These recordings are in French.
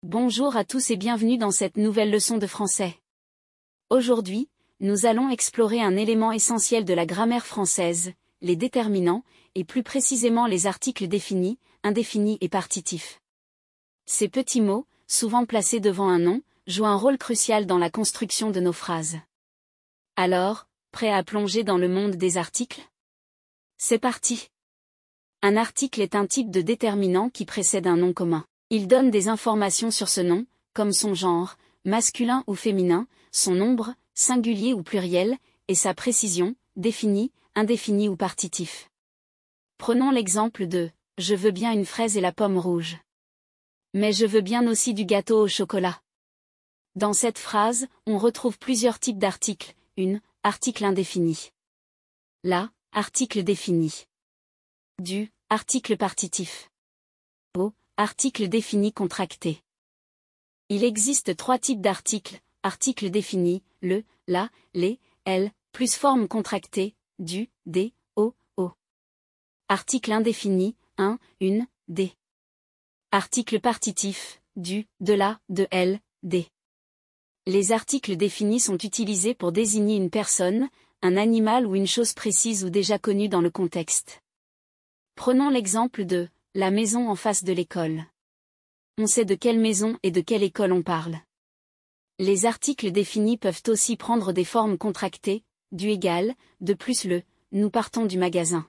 Bonjour à tous et bienvenue dans cette nouvelle leçon de français. Aujourd'hui, nous allons explorer un élément essentiel de la grammaire française, les déterminants, et plus précisément les articles définis, indéfinis et partitifs. Ces petits mots, souvent placés devant un nom, jouent un rôle crucial dans la construction de nos phrases. Alors, prêt à plonger dans le monde des articles? C'est parti! Un article est un type de déterminant qui précède un nom commun. Il donne des informations sur ce nom, comme son genre, masculin ou féminin, son nombre, singulier ou pluriel, et sa précision, définie, indéfinie ou partitif. Prenons l'exemple de « Je veux bien une fraise et la pomme rouge. Mais je veux bien aussi du gâteau au chocolat. » Dans cette phrase, on retrouve plusieurs types d'articles. Article indéfini. Article défini. Article partitif. Article défini contracté. Il existe trois types d'articles. Article défini, le, la, les, elles, plus forme contractée, du, des, au. Article indéfini, un, une, des. Article partitif, du, de la, de elle, des. Les articles définis sont utilisés pour désigner une personne, un animal ou une chose précise ou déjà connue dans le contexte. Prenons l'exemple de « la maison en face de l'école ». On sait de quelle maison et de quelle école on parle. Les articles définis peuvent aussi prendre des formes contractées, du égal, de plus le, nous partons du magasin.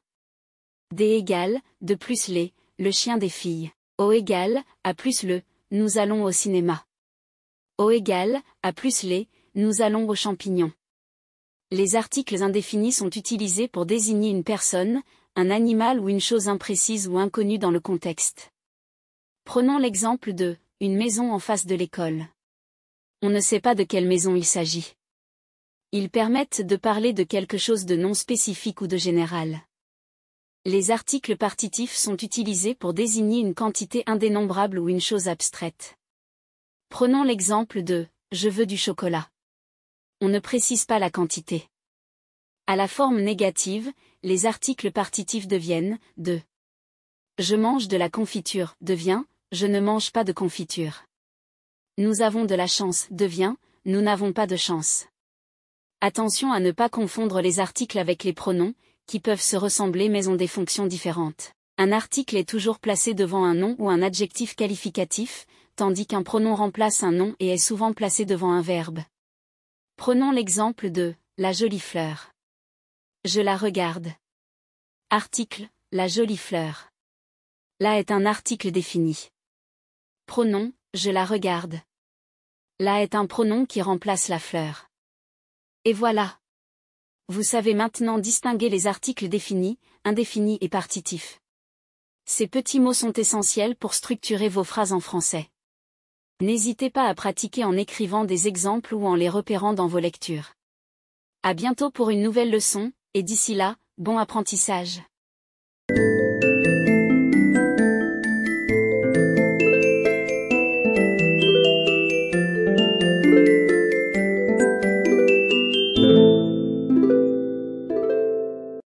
Des égal, de plus les, le chien des filles. Au égal, à plus le, nous allons au cinéma. Au égal, à plus les, nous allons aux champignons. Les articles indéfinis sont utilisés pour désigner une personne, un animal ou une chose imprécise ou inconnue dans le contexte. Prenons l'exemple de « une maison en face de l'école ». On ne sait pas de quelle maison il s'agit. Ils permettent de parler de quelque chose de non spécifique ou de général. Les articles partitifs sont utilisés pour désigner une quantité indénombrable ou une chose abstraite. Prenons l'exemple de « je veux du chocolat ». On ne précise pas la quantité. À la forme négative, les articles partitifs deviennent « de ». Je mange de la confiture devient « je ne mange pas de confiture ». Nous avons de la chance devient « nous n'avons pas de chance ». Attention à ne pas confondre les articles avec les pronoms, qui peuvent se ressembler mais ont des fonctions différentes. Un article est toujours placé devant un nom ou un adjectif qualificatif, tandis qu'un pronom remplace un nom et est souvent placé devant un verbe. Prenons l'exemple de « la jolie fleur ». Je la regarde. Article, la jolie fleur. La est un article défini. Pronom, je la regarde. La est un pronom qui remplace la fleur. Et voilà. Vous savez maintenant distinguer les articles définis, indéfinis et partitifs. Ces petits mots sont essentiels pour structurer vos phrases en français. N'hésitez pas à pratiquer en écrivant des exemples ou en les repérant dans vos lectures. À bientôt pour une nouvelle leçon, et d'ici là, bon apprentissage.